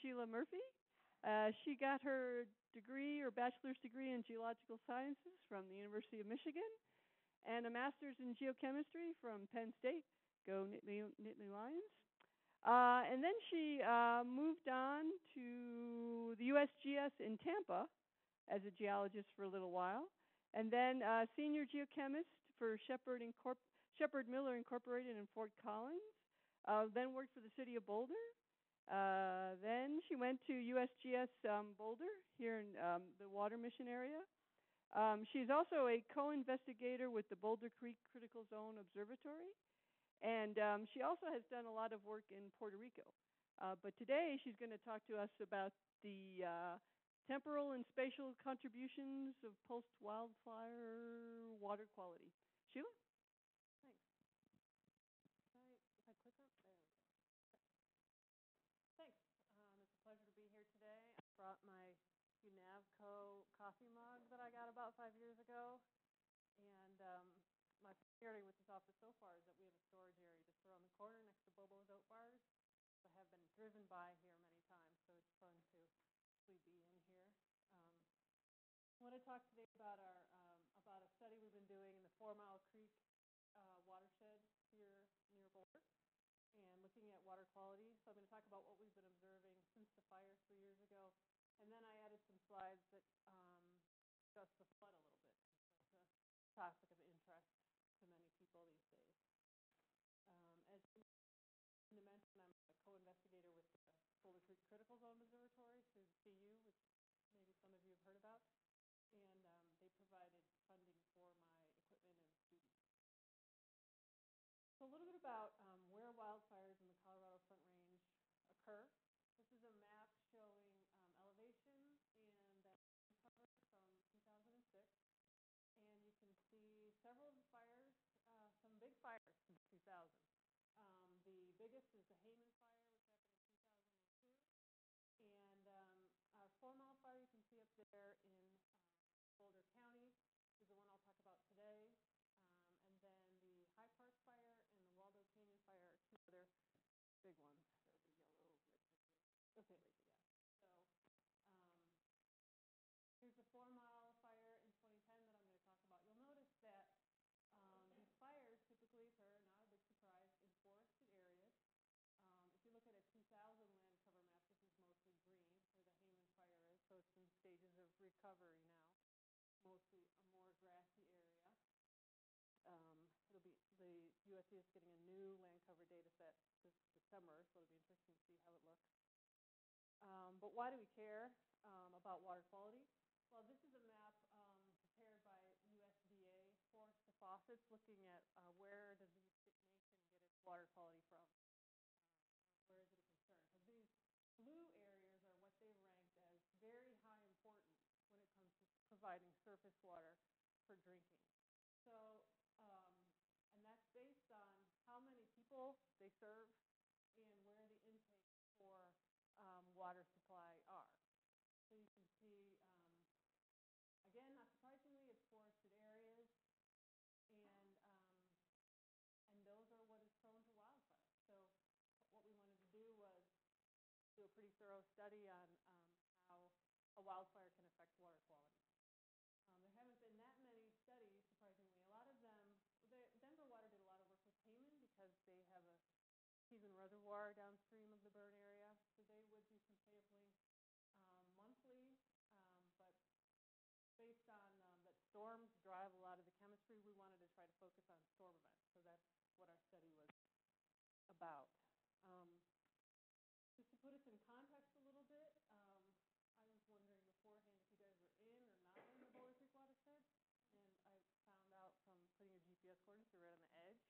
Sheila Murphy. She got her degree or bachelor's degree in geological sciences from the University of Michigan and a master's in geochemistry from Penn State. Go Nittany Lions. And then she moved on to the USGS in Tampa as a geologist for a little while, and then senior geochemist for Shepard Miller Incorporated in Fort Collins. Then worked for the city of Boulder. Then she went to USGS Boulder here in the Water Mission area. She's also a co-investigator with the Boulder Creek Critical Zone Observatory. And she also has done a lot of work in Puerto Rico. But today she's going to talk to us about the temporal and spatial contributions of post-wildfire water quality. Sheila? Thanks. If I click on, there we go. Thanks. It's a pleasure to be here today. I brought my UNAVCO coffee mug that I got about 5 years ago. And my familiarity with this office so far is that we have a storage area just around the corner next to Bobo's Oat Bars. I have been driven by here many times, so it's fun to actually be in here. I want to talk today about about a study we've been doing in the Fourmile Creek watershed here near Boulder and looking at water quality. So I'm going to talk about what we've been observing since the fire 3 years ago, and then I added some slides that discuss the flood a little bit. It's a topic of interest to many people these days. As you mentioned, I'm a co-investigator with the Boulder Creek Critical Zone Observatory through the CU, which maybe some of you have heard about, and they provided funding for my equipment and students. So a little bit about where wildfires in the Colorado Front Range occur. This is a map showing elevation and cover from 2006. And you can see several of the fires, some big fires since 2000. The biggest is the Hayman fire, which happened in 2002. And our Fourmile fire you can see up there in Boulder County is the one I'll talk about today. And then the High Park fire and the Waldo Canyon fire are two other big ones. So the yellow, red, okay, yeah. So here's the Fourmile fire in 2010 that I'm going to talk about. You'll notice that these fires typically occur, not a big surprise, in forested areas. If you look at a 2000 land cover map, this is mostly green, where the Hayman fire is, so it's in stages of recovery now, mostly a more grassy area. It'll be the USDA is getting a new land cover data set this December, so it'll be interesting to see how it looks. But why do we care about water quality? Well, this is a map prepared by USDA, forest to faucets, looking at where does the nation get its water quality from? Where is it a concern? Because these blue areas are what they've ranked as very high importance when it comes to providing surface water for drinking. So, and that's based on how many people they serve and where the intakes for water supply are. So you can see, again, not surprisingly, it's forested areas, and those are what is prone to wildfire. So what we wanted to do was do a pretty thorough study on how a wildfire can affect water quality. There haven't been that many studies, surprisingly. A lot of them, Denver Water did a lot of work with Hayman because they have a Teason Reservoir downstream of the burn area, so they would do some sampling monthly, but based on that storms drive a lot of the chemistry, we wanted to try to focus on storm events, so that's what our study was about. Just to put us in context a little bit, I was wondering beforehand if you guys were in or not in the Boulder Creek watershed, and I found out from putting your GPS coordinates, they're right on the edge.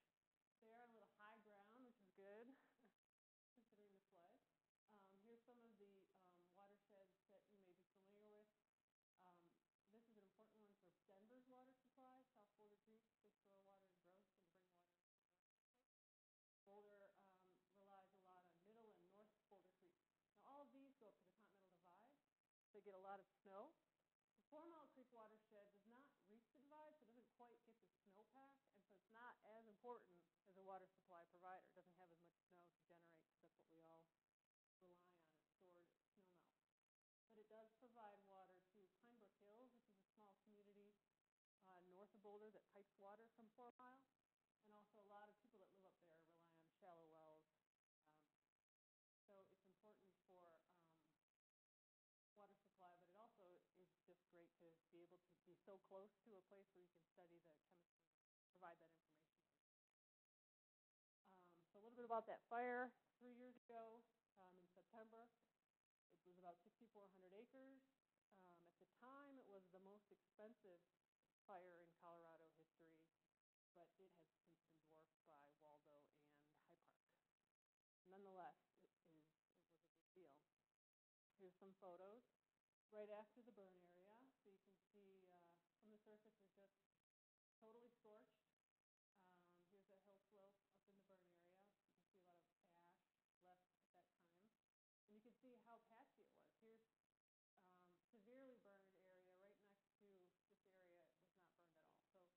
They are on a little high ground, which is good, considering the flood. Here's some of the watersheds that you may be familiar with. This is an important one for Denver's water supply, South Boulder Creek. They store water in growth and bring water into the marketplace. Boulder relies a lot on Middle and North Boulder Creek. Now, all of these go up to the Continental Divide. They get a lot of snow. The Fourmile Creek watershed does not reach the divide, so it doesn't quite get the snowpack, and so it's not as important as a water supply provider. It doesn't have as much snow to generate, because that's what we all rely on, is stored north of Boulder that pipes water from Fourmile. And also a lot of people that live up there rely on shallow wells. Um, so it's important for water supply, but it also is just great to be able to be so close to a place where you can study the chemistry, provide that information. So a little bit about that fire. 3 years ago in September, it was about 6,400 acres. At the time, it was the most expensive fire in Colorado history, but it has since been dwarfed by Waldo and High Park. Nonetheless, it was a big deal. Here's some photos right after the burn area. So you can see from the surface it's just totally scorched. Here's a hill slope up in the burn area. You can see a lot of ash left at that time. And you can see how patchy it was. Here's severely burned area right next to this area was not burned at all.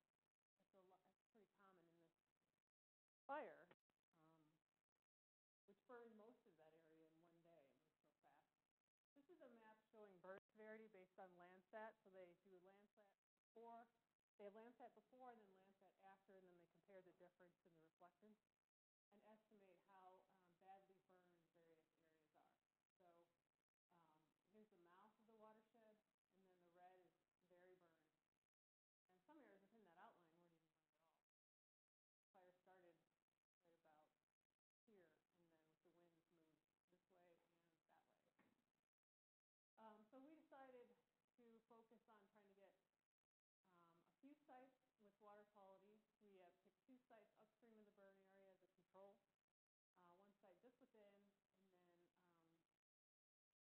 So that's pretty common in this fire, which burned most of that area in one day. It was so fast. This is a map showing burn severity based on Landsat. So they do Landsat before. They have Landsat before and then Landsat after, and then they compare the difference in the reflectance and estimate how badly burned various areas are. So here's the mouth of the watershed, and then the red is very burned. And some areas within that outline weren't even burned at all. Fire started right about here, and then with the winds moved this way and that way. So we decided to focus on trying to get a few sites with water quality. We have picked 2 sites upstream of the burn area as a control, 1 site just within, and then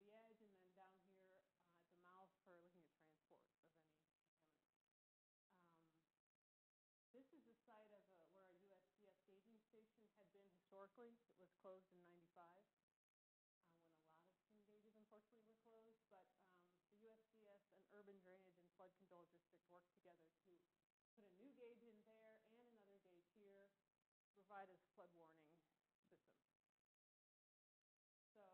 the edge, and then down here at the mouth for looking at transport of any contaminants. This is the site of where our USGS gauging station had been historically. It was closed in '95 when a lot of steam gauges unfortunately were closed, but the USGS and Urban Drainage and Flood Control District worked together to put a new gauge in there and another gauge here to provide a flood warning system. So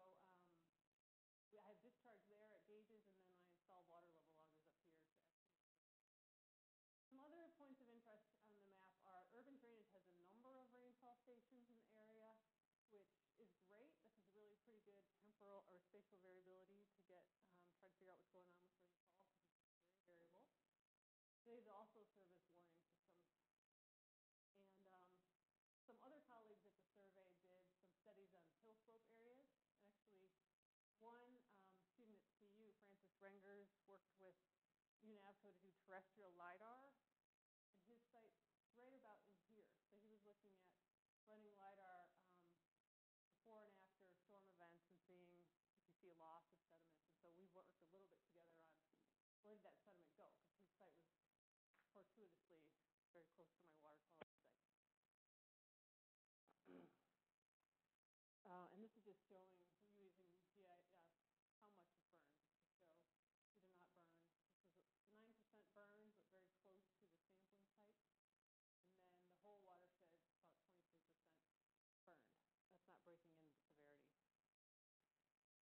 I have discharge there at gauges, and then I installed water level loggers up here to estimate. Some other points of interest on the map are urban drainage has a number of rainfall stations in the area, which is great. This is really pretty good temporal or spatial variability to get try to figure out what's going on with rainfall, because it's very variable. These also serve as warning systems. And some other colleagues at the survey did some studies on hill slope areas. Actually, one student at CU, Francis Rengers, worked with UNAVCO to do terrestrial LIDAR, and his site's right about in here. So he was looking at running LIDAR before and after storm events and seeing if you see a loss of sediment. And so we worked a little bit together on where did that sediment go, because his site was fortuitously very close to my water quality site. And this is just showing, using GIS, how much is burned. So we did not burn. This was 9% burned, but very close to the sampling site. And then the whole watershed is about 23% burned. That's not breaking into severity.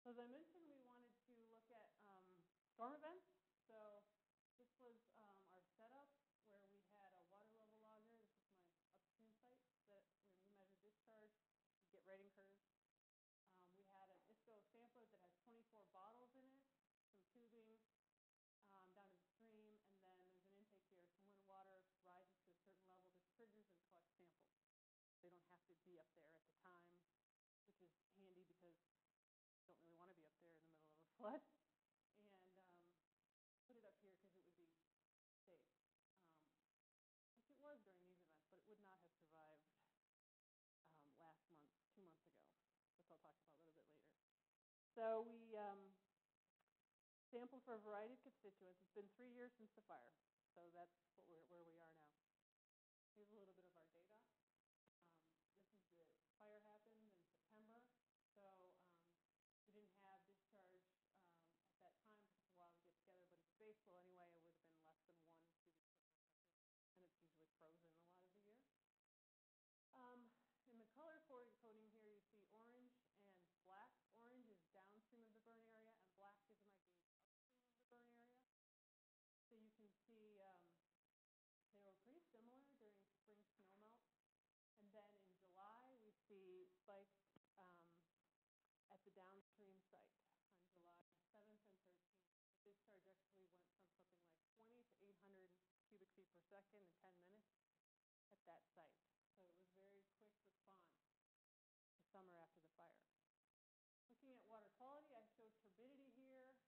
So as I mentioned, we wanted to look at storm events. So this was our setup where we had a water level logger. This is my upstream site that when we measure discharge, we get rating curves. We had an ISCO sampler that has 24 bottles in it, some tubing down to the stream, and then there's an intake here. So when water rises to a certain level, this triggers and collects samples. They don't have to be up there at the time, which is handy because you don't really want to be up there in the middle of a flood. And put it up here because it would be safe, which it was during these events, but it would not have survived last month, 2 months ago, which I'll talk about a little bit later. So we sampled for a variety of constituents. It's been 3 years since the fire, so that's where we are now. Here's a little bit of our data. This is the fire happened in September, so we didn't have discharge at that time. It took a while to get together, but it's base flow anyway. It would have been less than 1 cubic foot per second, and it's usually frozen a lot of the year. In the color coding here, you see orange and black. Orange is downstream of the burn area, and black is my gauge upstream of the burn area. So you can see they were spike at the downstream site on July 7th and 13th. The discharge actually went from something like 20 to 800 cubic feet per second in 10 minutes at that site. So it was very quick response the summer after the fire. Looking at water quality, I showed turbidity here,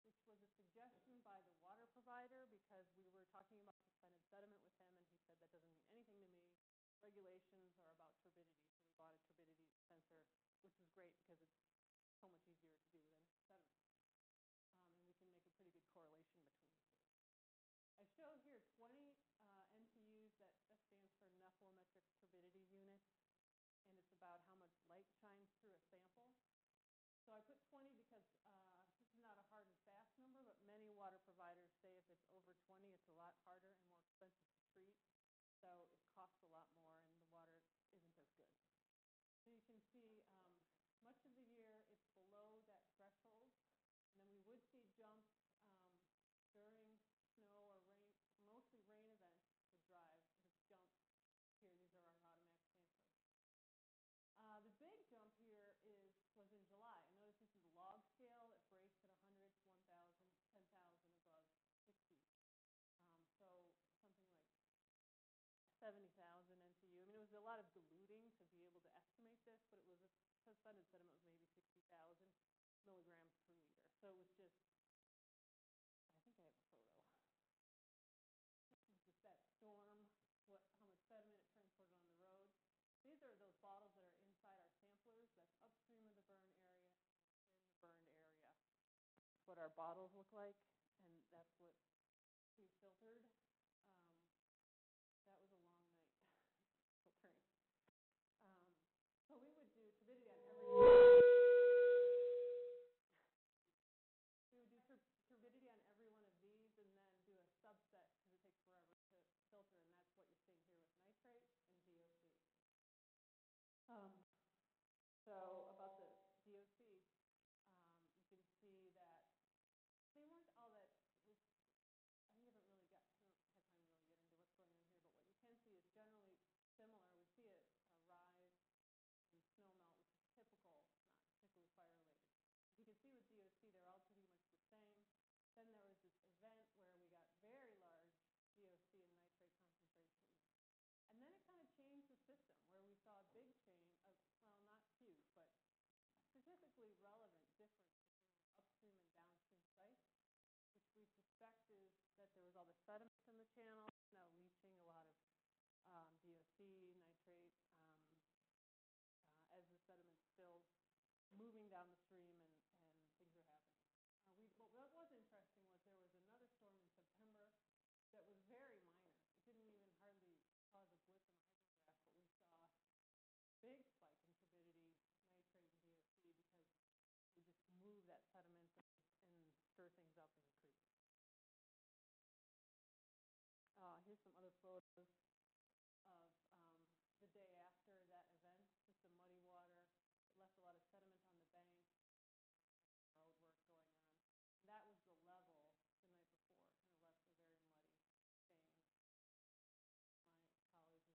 which was a suggestion by the water provider because we were talking about suspended sediment with him, and he said that doesn't mean anything to me. Regulations are about turbidity, so we bought a turbidity sensor, which is great because it's so much easier to do than sediment. And we can make a pretty good correlation between the two. I show here 20 NTUs, that stands for nephelometric turbidity units, and it's about how much light shines through a sample. So I put 20 because this is not a hard and fast number, but many water providers say if it's over 20, it's a lot harder and more expensive to treat. So it costs a lot more, and the water isn't as good. So you can see much of the year it's below that threshold, and then we would see jumps during snow or rain, mostly rain events would drive this jump here. These are our automatic samplers. The big jump here was in July. And notice this is a log scale. It breaks at 100 to 1,000, 10,000 above 60. So something like 70,000 NTU. I mean, it was a lot of diluting to be able to estimate this, but it was suspended sediment was maybe 60,000 milligrams per liter. So it was just, I think I have a photo. This is just that storm, how much sediment it transported on the road. These are those bottles that are inside our samplers. That's upstream of the burn area, in the burned area. That's what our bottles look like, and that's what we filtered. That was a long night filtering. So we would do turbidity on every. We would do turbidity on every one of these, and then do a subset because it takes forever to filter, and that's what you're seeing here with nitrate and DOC. So about the DOC, you can see that they weren't all that. I haven't really had time to really get into what's going on here, but what you can see is generally similar. We see a rise in snow melt, which is typical, not particularly fire-related. You can see with DOC, they're all pretty much the same. Then there was this event where we got very large DOC and nitrate concentrations. And then it kind of changed the system, where we saw a big change, well, not huge, but statistically relevant difference between the upstream and downstream sites, which we suspect is that there was all the sediment in the channel, leaching a lot of DOC, nitrate, as the sediment spills, moving down the stream, and things are happening. What was interesting was there was another storm in September that was very minor. It didn't even hardly cause a blip in the hydrograph, but we saw a big spike in turbidity, nitrate, and DOC because we just move that sediment and stir things up in the creek. Here's some other photos of the day after that event. Just the muddy water. It left a lot of sediment on the bank. Road work going on. And that was the level the night before, and it left a very muddy stain. My college is about 6.2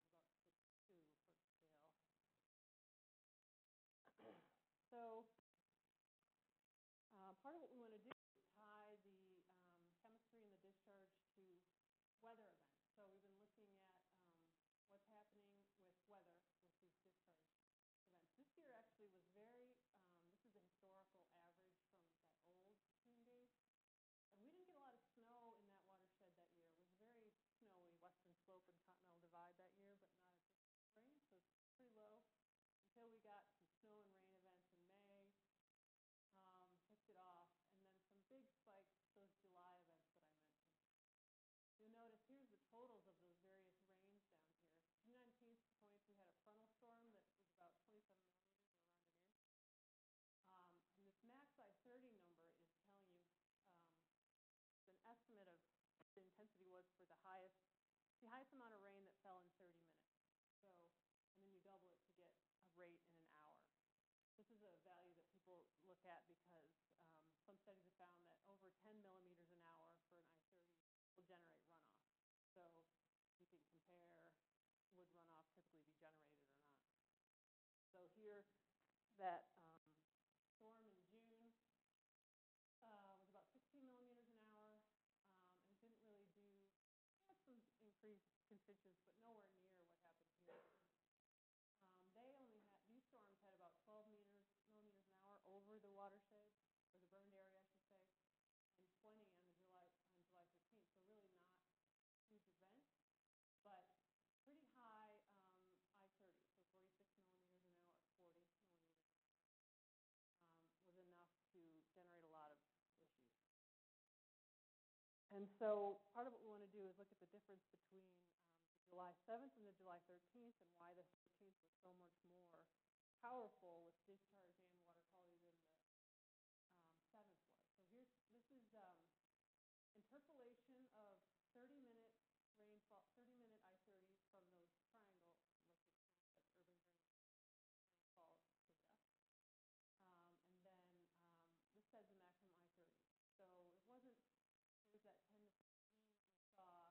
foot scale. So part of what we want to do is tie the chemistry and the discharge to weather events. So we've been looking at what's happening with weather with these discharge events. This year actually was very, this is a historical average from that old stream gauge. And we didn't get a lot of snow in that watershed that year. It was very snowy, Western Slope and Continental Divide that year, but not a rain, so it's pretty low. Until we got some snow and rain events in May, kicked it off, and then some big spikes, those July events that I mentioned. You'll notice here's the totals of those various rains down here. June 19th to 20th, we had a frontal storm that was about 27 millimeters, or around an inch. And this max I-30 number is telling you an estimate of the intensity was for the highest amount of rain that fell in 30 minutes. So, and then you double it to get a rate in an hour. This is a value that people look at because some studies have found that over 10 millimeters an hour for an I-30 will generate runoff. So you can compare, would runoff typically be generated or not? year, that storm in June was about 16 millimeters an hour, and didn't really do, had some increased constituents, but nowhere near what happened here. These storms had about 12 millimeters an hour over the watershed, or the burned area, I should say, and 20 on July 13th. So really not huge events, but pretty high I-30. So 46 millimeters an hour, 40 millimeters an hour was enough to generate a lot of issues. And so part of what we want to do is look at the difference between the July 7th and the July 13th, and why the 13th was so much more powerful with discharge and water quality than the 7th was. So this is interpolation of 30-minute rainfall, 30-minute I-30s from those triangle locations that urban rainfall data. And then this says the maximum I-30. So it was that 10 to 15 we saw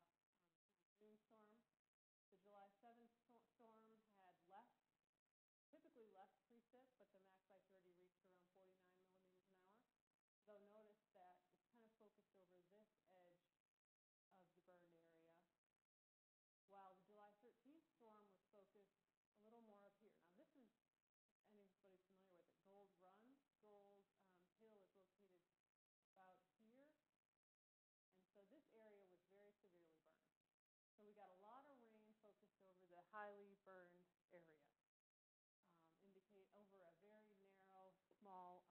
the June storm. The July 7th storm had typically less precip, but the max I-30 reached around 49 millimeters an hour. Though notice that it's kind of focused over this edge of the burned area, while the July 13th storm was focused a little more up here. Now this is, if anybody's familiar with it, Gold Run. Gold Hill is located about here, and so this area was very severely burned. So we got a lot of rain focused over the highly burned area, indicate over a very narrow, small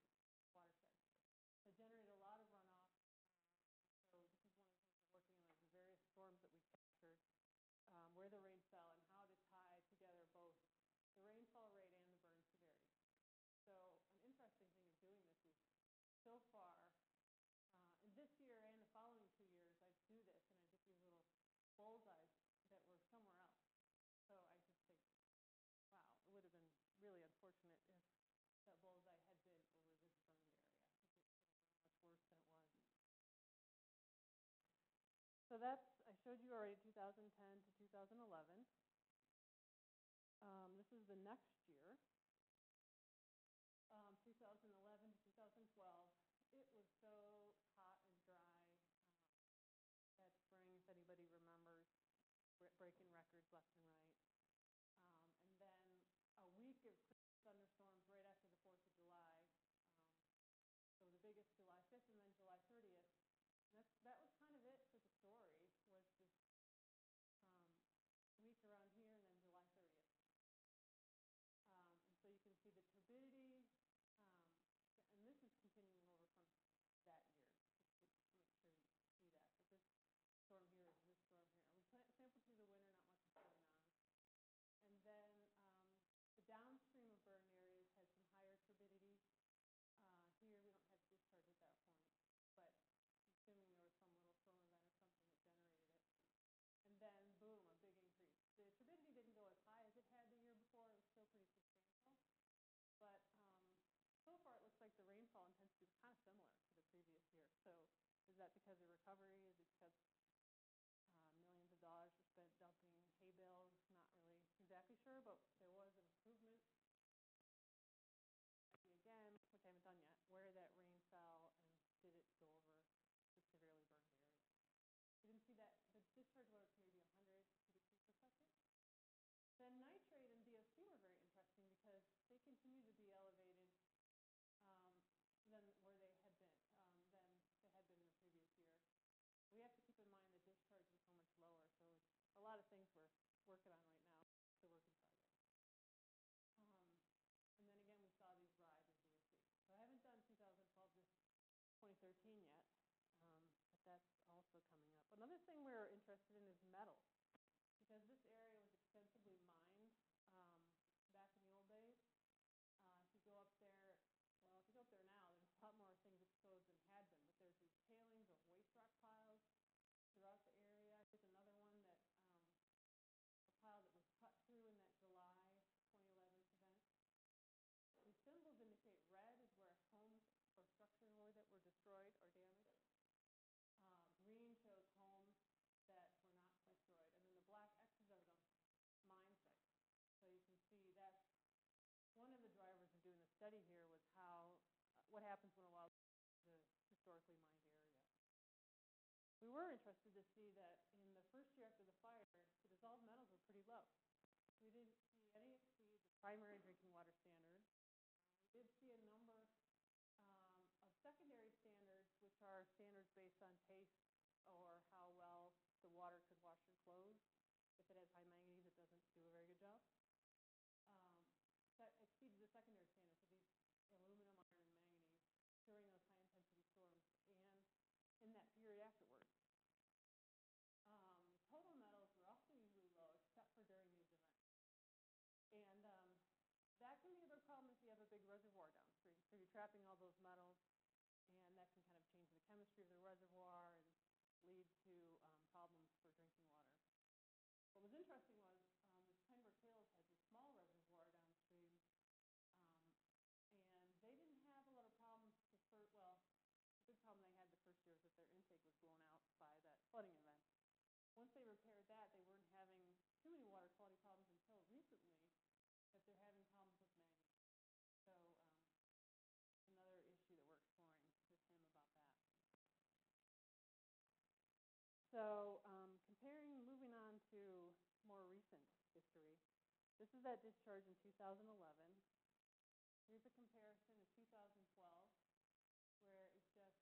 watershed. So it generated a lot of runoff. So this is one of the things we're working on, the various storms that we captured, where the rain fell and how to tie together both the rainfall rate and the burn severity. So an interesting thing of doing this is, so far, in this year and the following 2 years, I do this and I get these little bullseyes that were somewhere else. So I just think, wow, it would have been really unfortunate if that bullseye had been over this burned area. It would have been much worse than it was. So I showed you already 2010 to 2011. This is the next year, 2011 to 2012. It was so hot and dry that spring, if anybody remembers, breaking records left and right. And then a week of thunderstorms right after the 4th of July. So the biggest July 5th and then July 30th. And that was kind of it for the story, was this week around here and then July 30th. And so you can see the turbidity, and this is continuing over from that year, just to make sure you see that. But this storm here is this storm here. We sampled through the winter, not much is going on. And then the downstream of burned areas had some higher turbidity. Here we don't have discharge at that point, but assuming there was some little storm event or something that generated it. And then, boom, a big increase. The turbidity didn't go as high as it had the year before. It was still pretty substantial. But so far it looks like the rainfall intensity was kind of similar to the previous year. So is that because of recovery? Is it because millions of dollars were spent dumping hay bales? Not really exactly sure, but there was an improvement. Again, which I haven't done yet, where that rain fell and did it go over the severely burned area. You can see that the discharge was maybe 100 cubic feet per second. Then nitrate and VOC were very interesting because they continue to be elevated than where they had been, in the previous year. We have to keep in mind the discharge was so much lower, so a lot of things we're working on right now. It's a work in progress. And then again, we saw these rise in VOC. So I haven't done 2012 to 2013 yet, but that's also coming up. Another thing we're interested in is metals, because this area was extensively mined back in the old days. If you go up there, if you go up there now, there's a lot more things exposed than had been, but there's these tailings of waste rock piles throughout the area. There's another one that, a pile that was cut through in that July 2011 event. The symbols indicate red is where homes or structures were that were destroyed or damaged. Green shows homes that were not destroyed. And then the black X's are the study here was what happens when a wildfire is a historically mined area. We were interested to see that in the first year after the fire, the dissolved metals were pretty low. We didn't see any exceed the primary drinking water standard. We did see a number of secondary standards, which are standards based on taste or how well the water could wash your clothes. If it has high manganese, it doesn't do a very good job. That exceeded the secondary standards of these aluminum, iron, and manganese during those high-intensity storms and in that period afterwards. Total metals were also usually low, except for during these events. And that can be a big problem if you have a big reservoir downstream. So you're trapping all those metals, and that can kind of change the chemistry of the reservoir and lead to problems for drinking water. What was interesting was the Temporal Hills had this small reservoir downstream, and they didn't have a lot of problems. The big problem they had the first year was that their intake was blown out by that flooding event. Once they repaired that, they weren't having too many water quality problems until recently that they're having problems with manganese. So another issue that we're exploring with him about that. So moving on to more recent history, this is that discharge in 2011. Here's a comparison of 2012, where it's just,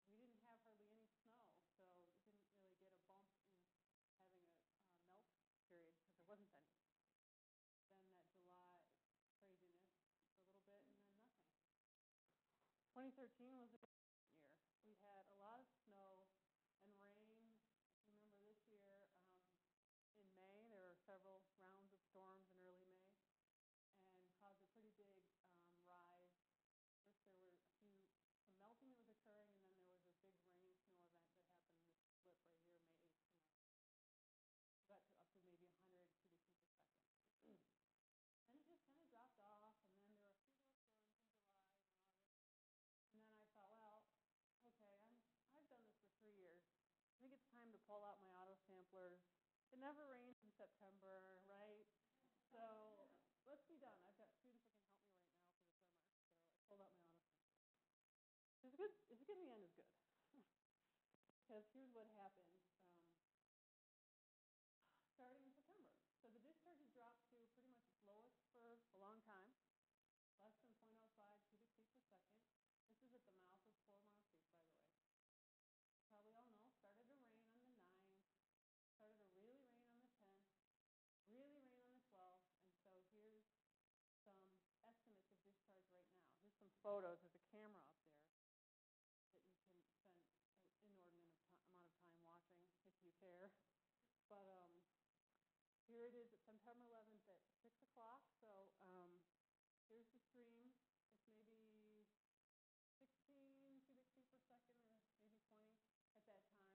we didn't have hardly any snow, so we didn't really get a bump in having a melt period because there wasn't any. Then that July craziness for a little bit, and then nothing. 2013 was a good year. We had a lot of snow and rain. Remember this year, in May, there were several rounds of storms in early May and caused a pretty big rise. First there were some melting that was occurring, and then there was a big rain snow event that happened in this slip right here, May 8th to 9th. It got to up to maybe 100 cubic feet per second. And it just kind of dropped off, and then there were a few more storms in July and August. And then I thought, well, okay, I've done this for 3 years. I think it's time to pull out my auto samplers. It never rains in September, right? So let's be done. I've got students that can help me right now for the summer. So I pulled out my auto samplers. It's good in the end is good. Because here's what happened. Starting in September. So the discharge has dropped to pretty much its lowest for a long time, less than 0.05 cubic feet per second. This is at the mouth of Fourmile Creek, by the way. Probably all know, started to rain on the 9th, started to really rain on the 10th, really rain on the 12th, and so here's some estimates of discharge right now. Here's some photos. There's a camera up there that you can spend an inordinate amount of time watching if you care. But here it is at September 11th at 6 o'clock. So here's the stream. It's maybe 16 cubic feet per second or maybe 20 at that time.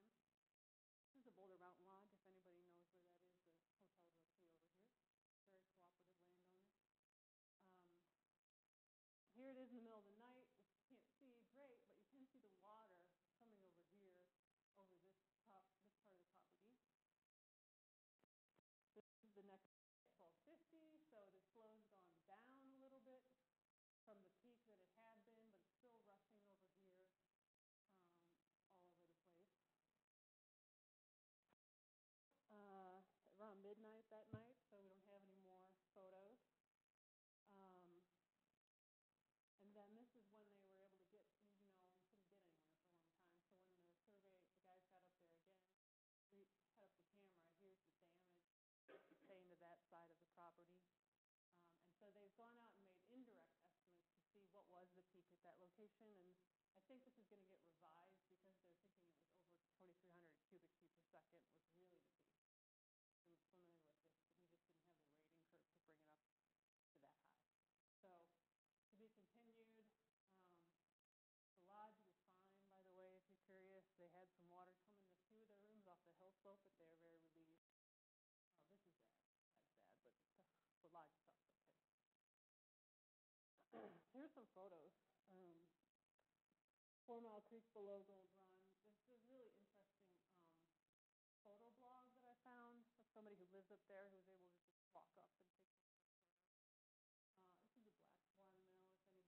This is the Boulder Mountain Lodge, if anybody knows where that is. The hotel is see over here. Very cooperative landowner. Here it is in the middle of the night, which you can't see great, but you can see the water coming over here, over this part of the property. This is the next 1250, so the flow's gone down a little bit from the peak that it had been, but it's still rushing over here all over the place. Around midnight that night, so we don't have any more photos. And then this is when they were able to get, we couldn't get anywhere for a long time. So when the guys got up there again, we set up the camera. Here's the damage sustained to that side of the property. And so they've gone out and made indirect estimates to see what was the peak at that location. And I think this is going to get revised because they're thinking it was over 2,300 cubic feet per second was really the peak. I'm familiar with this, but we just didn't have the rating curve to bring it up to that high. So to be continued. The lodge was fine, by the way, if you're curious. They had some water come into a few of their rooms off the hill slope, but they're very relieved. Oh, this is bad. That's bad, but the lodge stuff's okay. Here's some photos. Fourmile Creek below Gold Run. This is a really interesting photo blog that I found of somebody who lives up there who was able to just walk up and take some photos. This is a black swan mill, if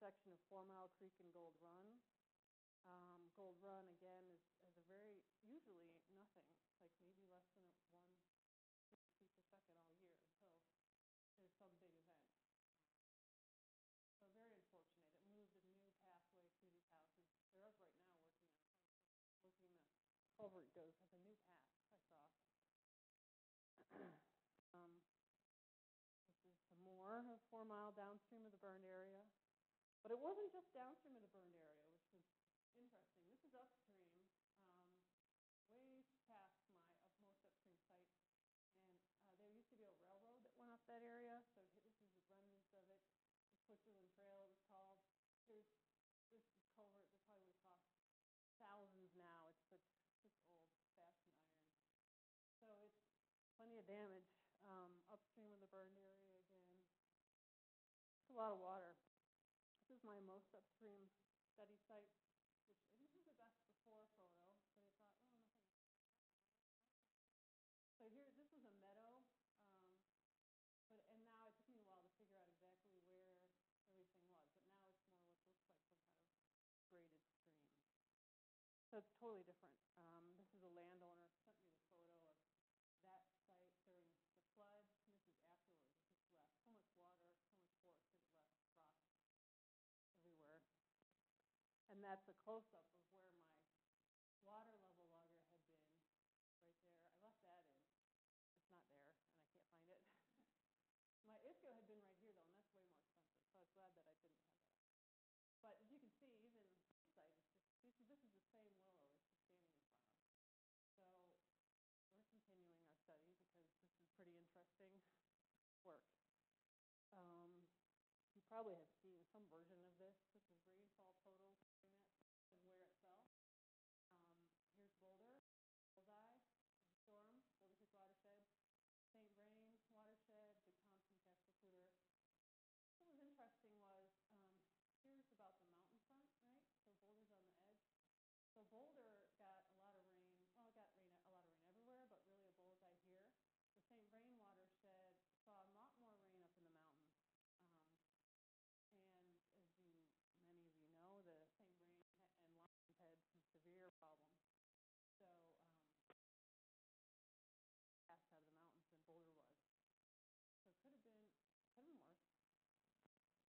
intersection of Fourmile Creek and Gold Run. Gold Run, again, is a very, usually nothing, like maybe less than 1 feet per second all year until there's some big event. So very unfortunate. It moved a new pathway through these houses. They're up right now working the culvert goes as a new path, I saw. This is some more of 4 mile downstream of the burned area. But it wasn't just downstream of the burned area, which was interesting. This is upstream, way past my most upstream site. And there used to be a railroad that went up that area, so this is the remnants of it. The Switzerland Trail, it was called. This culvert that probably would cost thousands now. It's such old fashioned iron. So it's plenty of damage upstream of the burned area again. It's a lot of water. This is my most upstream study site, which this is the best before photo, but I thought, oh, nothing. So here, this was a meadow, and now it took me a while to figure out exactly where everything was, but now it's more what looks like some kind of graded stream. So it's totally different. This is a landowner sent me the photo of that site during the flood. This is afterwards. It just left so much water, so much force that it left rocks everywhere. And that's a close-up of where my water level logger had been right there. I left that in. It's not there, and I can't find it. My ISCO had been right here, though, and that's way more expensive, so I was glad that I didn't have that. But as you can see, even this site, this is the same willow it's just standing in front of. So we're continuing our study because this is pretty interesting work. You probably have seen some version of this. This is rainfall total and where it fell. Here's Boulder, Bullseye, Storm, Boulder Creek Watershed, St. Vrain Watershed, the Thompson Casper-Cooter. What was interesting was here's about the mountain front, right? So Boulder's on the edge. So Boulder got a lot of rain. Well, it got a lot of rain everywhere, but really a bullseye here. The St. Vrain Watershed saw a lot more rain up in the mountains. And as many of you know, the St. Vrain and Lyons had some severe problems. So passed out of the mountains than Boulder was. So it could have been worse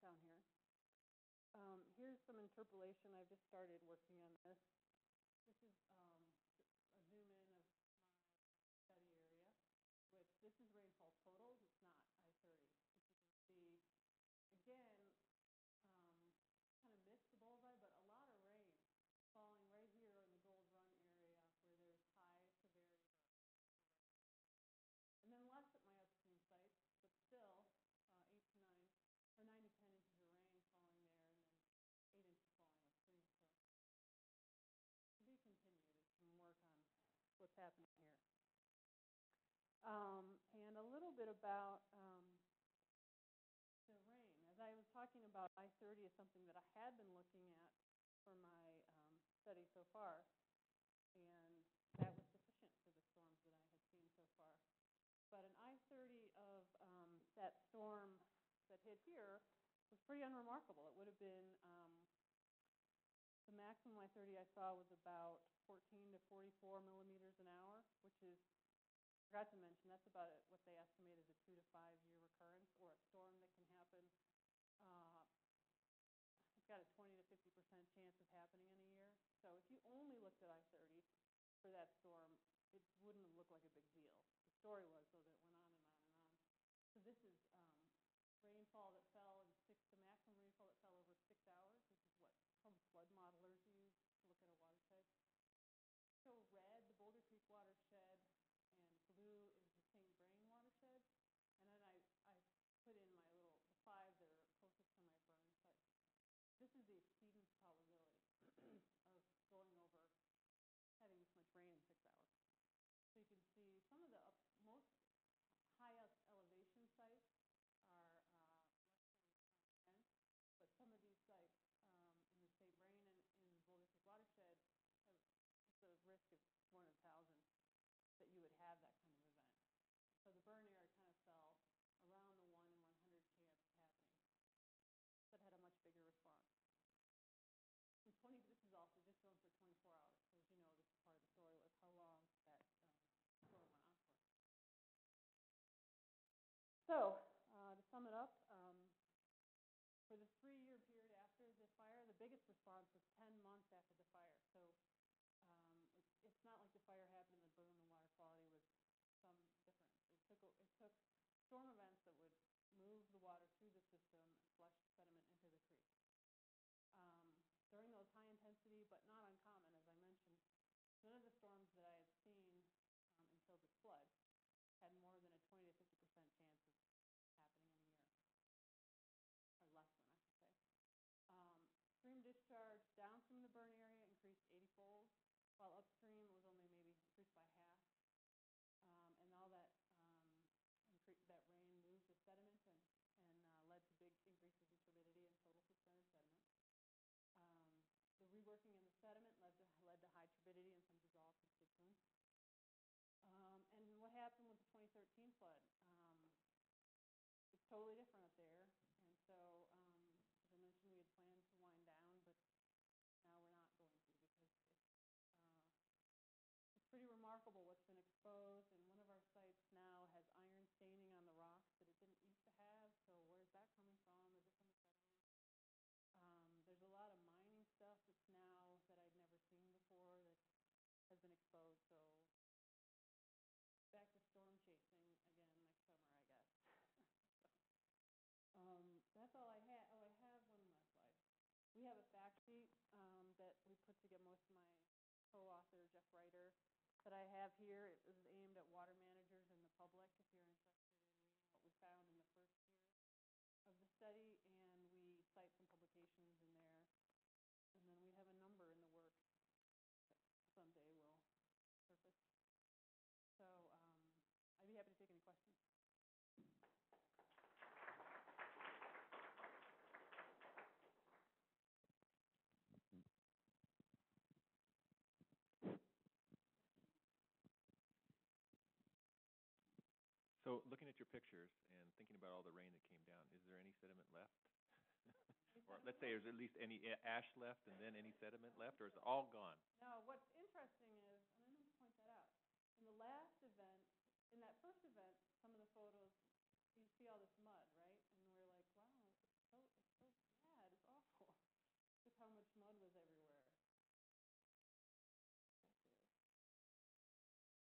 down here. Here's some interpolation. I've just started working on this. This is a zoom in of my study area. This is rainfall totals. It's not I-30. As you can see, again, kind of missed the bullseye, but a lot of rain falling right here in the Gold Run area where there's high severity. And then less at my upstream sites, but still 9 to 10 inches of rain falling there, and then 8 inches falling upstream. So to be continued is some work on what's happening here. And a little bit about the rain. As I was talking about, I-30 is something that I had been looking at for my study so far, and that was sufficient for the storms that I had seen so far. But an I-30 of that storm that hit here was pretty unremarkable. It would have been, the maximum I-30 I saw was about 14 to 44 millimeters an hour, which is, I forgot to mention, that's about what they estimate is a 2 to 5 year recurrence, or a storm that can happen. It's got a 20 to 50% chance of happening in a year. So if you only looked at I-30 for that storm, it wouldn't have looked like a big deal. The story was, though, that it went on and on and on. So this is rainfall that fell the maximum rainfall that fell over 6 hours. This is what some flood modelers use to look at a watershed. So red, the Boulder Creek watershed, and blue is the St. Vrain watershed. And then I put in the 5 that are closest to my burn site. This is the exceedance probability of going over having this much rain in 6 hours. So you can see some of the most highest elevation sites are less than 10, but some of these sites in the St. Vrain and in Boulder Creek watershed have the risk of 1 in 1,000 that you would have that kind of event. So the burn area kind of fell around the 1 in 100 chance of happening, but had a much bigger response. So to sum it up, for the 3-year period after the fire, the biggest response was 10 months after the fire. So it's not like the fire happened and the boom in water quality was some difference. It took storm events that would move the water through the system and flush sediment into the creek. During those high intensity, but not uncommon, as I mentioned, none of the storms that I had seen until this flood had more than a 20 to 50% chance of happening in a year, or less than, I should say. Stream discharge downstream of the burn area increased 80-fold, while upstream was only maybe increased by half. And all that rain moved the sediment and led to big increases in turbidity and total suspended sediment. The reworking in the sediment led to high turbidity and some dissolved constituents. And what happened with the 2013 flood? It's totally different up there. And so, as I mentioned, we had planned to wind down, but now we're not going to because it's pretty remarkable what's been exposed. And one of our sites now has iron staining on the rocks that it didn't used to have. So where's that coming from? Is it from the sediment? There's a lot of mining stuff that's now that I'd never seen before that has been exposed. So back to storm chasing again next summer, I guess. That's all I had. Oh, I have one last slide. We have a fact sheet that we put together, most of my co-author, Jeff Reiter, that I have here. It was aimed at water managers and the public if you're interested in reading what we found in the first year of the study, and we cite some publications in there. And then we have a number in the works that someday will surface. So I'd be happy to take any questions. So looking at your pictures and thinking about all the rain that came down, is there any sediment left? Or let's say there's at least any ash left and then any sediment left, or is it all gone? No, what's interesting is, and I need to point that out, in the last event, in that first event, some of the photos, you see all this mud, right? And we're like, wow, it's so bad, it's awful. Just how much mud was everywhere.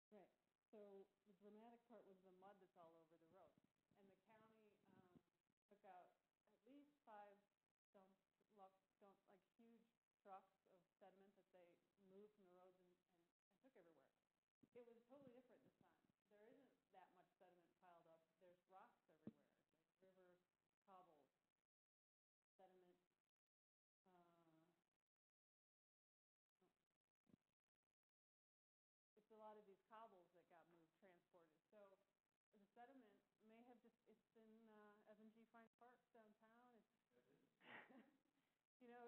Right. So the dramatic part was the mud that's all over the road. And the county took out at least 5 like huge trucks of sediment that they moved from the roads and took everywhere. It was totally different this time. There isn't that much sediment piled up. There's rocks everywhere, like river cobbles, sediment. It's a lot of these cobbles that got moved, transported. So the sediment may have just, it's in Evan G. Fine Park downtown.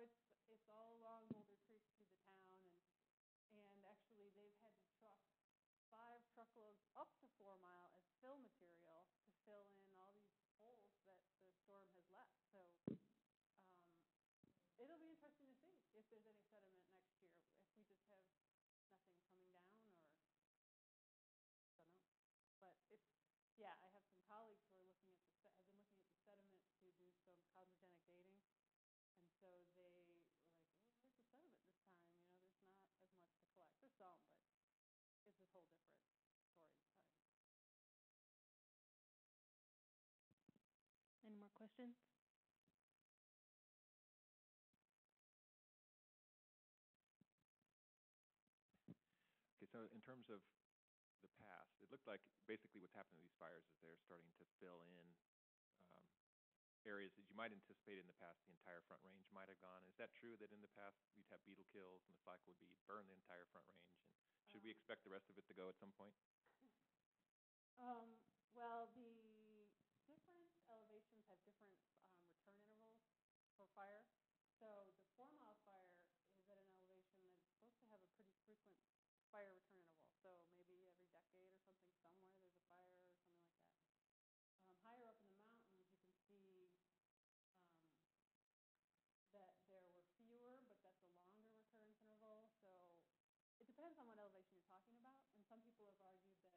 It's, it's all along Boulder Creek through the town. And actually they've had to truck 5 truckloads up to Fourmile as fill material to fill in all these holes that the storm has left. So it'll be interesting to see if there's any sediment next year, if we just have nothing coming down, or I don't know. But I have some colleagues who are have been looking at the sediment to do some cosmogenic dating, and so they were like, oh, where's the sediment this time? There's not as much to collect. There's some, but it's a whole different story this time. Any more questions? Okay, so in terms of the past, it looked like basically what's happening to these fires is they're starting to fill in areas that you might anticipate in the past the entire Front Range might have gone. Is that true that in the past we'd have beetle kills and the cycle would be burn the entire Front Range? And should we expect the rest of it to go at some point? Well, the different elevations have different return intervals for fire. So the Fourmile fire is at an elevation that's supposed to have a pretty frequent fire return interval. So maybe every decade or something, somewhere there's a fire or something like that. Higher up in the mountains, you can see that there were fewer, but that's a longer recurrence interval. So it depends on what elevation you're talking about. And some people have argued that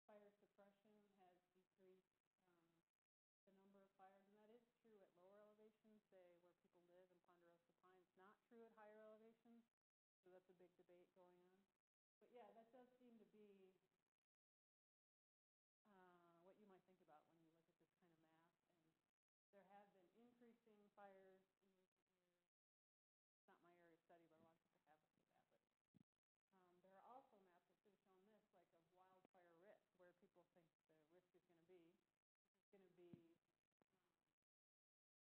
fire suppression has decreased big debate going on. But yeah, that does seem to be what you might think about when you look at this kind of map. And there have been increasing fires in recent years. It's not my area of study, but a lot of people have looked at that. But there are also maps that should have shown this, like of wildfire risk, where people think the risk is going to be. It's going to be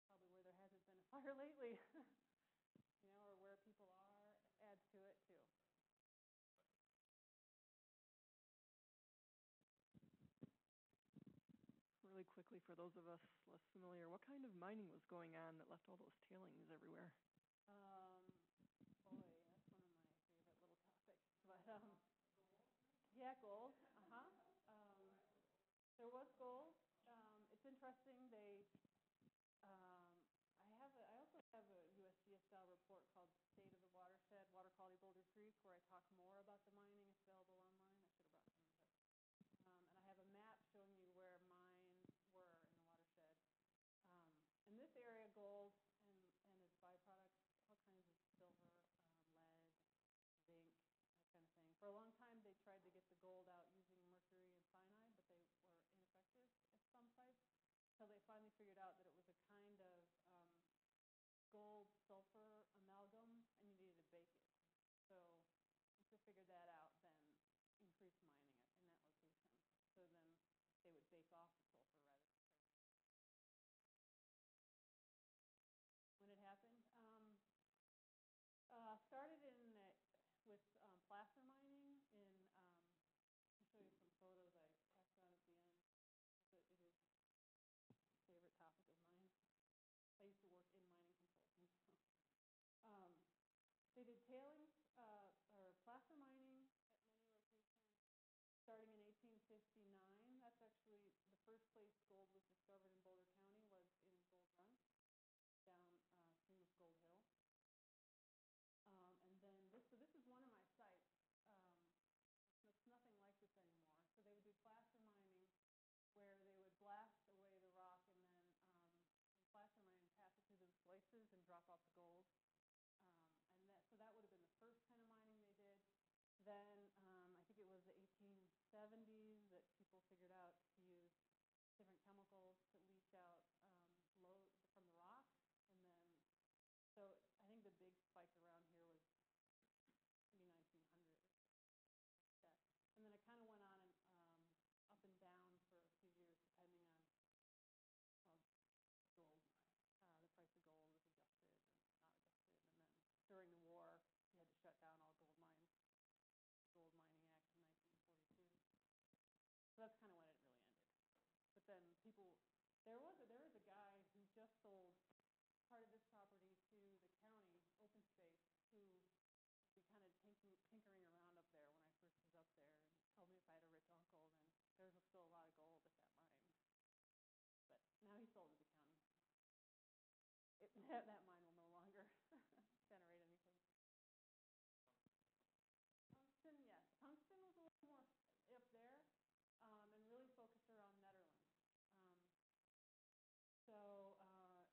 probably where there hasn't been a fire lately, or where people are, adds to it too. Really quickly, for those of us less familiar, what kind of mining was going on that left all those tailings everywhere? Boy, that's one of my favorite little topics. But yeah, gold. There was gold. It's interesting. I also have a USGS style report called State of the Watershed, Water Quality Boulder Creek, where I talk more about the mining. It's available online. I should have brought some of it. And I have a map showing you where mines were in the watershed. In this area, gold and its byproducts, all kinds of silver, lead, zinc, that kind of thing. For a long time, they tried to get the gold out using mercury and cyanide, but they were ineffective at some sites. So they finally figured out that it was a kind of gold-sulfur amalgam, and you needed to bake it. So once they figured that out, then increased mining it in that location. So then they would bake off the sulfur rather than when it happened. Started with placer mining in. I'll show you some photos I passed on at the end. It is favorite topic of mine. I used to work in mining consulting. They did tailings or placer mining at many locations starting in 1859. That's actually the first place gold was discovered in Boulder County was in Gold Run, down stream of Gold Hill. And then this is one of my sites. It's nothing like this anymore. So they would do placer mining where they would blast away the rock and then placer mine and pass it through those slices and drop off the gold. So that would have been the first kind of mining they did. Then I think it was the 1870s that people figured out to use different chemicals to leach out load from the rock. And then, so I think the big spike around here was maybe 1900. Yeah. And then it kind of went on and up and down for a few years depending on gold. The price of gold was adjusted and not adjusted. And then during the war, you had to shut down all gold mines. Gold Mining Act of 1942. So that's kind of when it really ended. But then there was a guy who just sold part of this property to the county, open space, who was kind of tinkering around up there when I first was up there and told me if I had a rich uncle, then there was still a lot of gold at that mine. But now he sold it to the county. That mine will no longer generate anything. Tungsten, yes. Tungsten was a little more up there and really focused around Netherlands.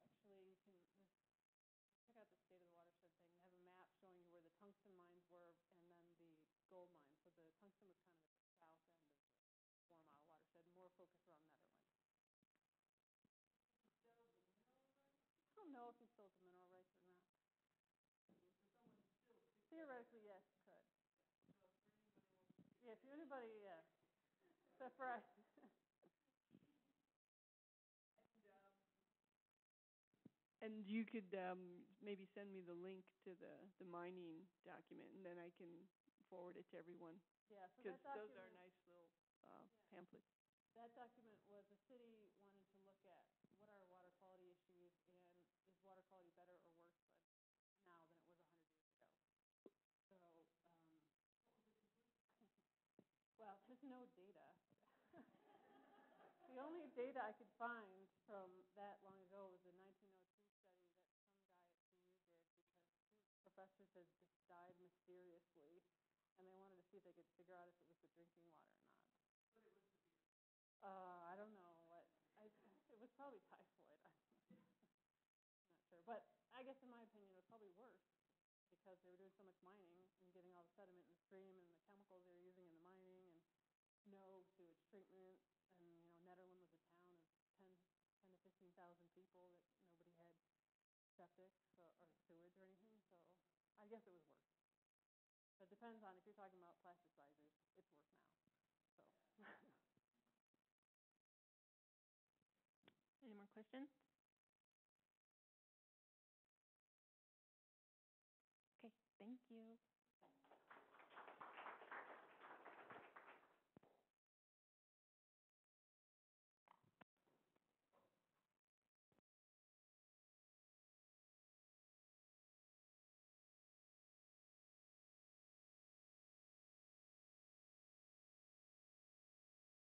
Actually, you can check out the State of the Watershed thing. They have a map showing you where the tungsten mines were and then the gold mines. So the tungsten was kind of at the south end of the Fourmile watershed, more focused around Netherlands. I don't know if he still has the mineral rights or not. Theoretically, yes, he could. Yeah, if anybody, yeah. That's right. And you could maybe send me the link to the mining document, and then I can forward it to everyone. Yeah, so because those are nice little pamphlets. That document was the city wanted to look at what are water quality issues and is water quality better or worse now than it was 100 years ago. So, well, there's no data. The only data I could find from that long ago was a 1902 study that some guy at CU did because two professors had just died mysteriously, and they wanted to see if they could figure out if it was the drinking water or not. But it was the beer. I don't know what. It was probably typhoid. I'm not sure. But I guess in my opinion it was probably worse because because they were doing so much mining and getting all the sediment in the stream and the chemicals they were using in the mining and no sewage treatment. And, you know, Netherland was a town of 10 to 15,000 people that nobody had septic or sewage or anything. So I guess it was worse. But it depends on if you're talking about plasticizers, it's worse now. So. Any more questions? Okay, thank you.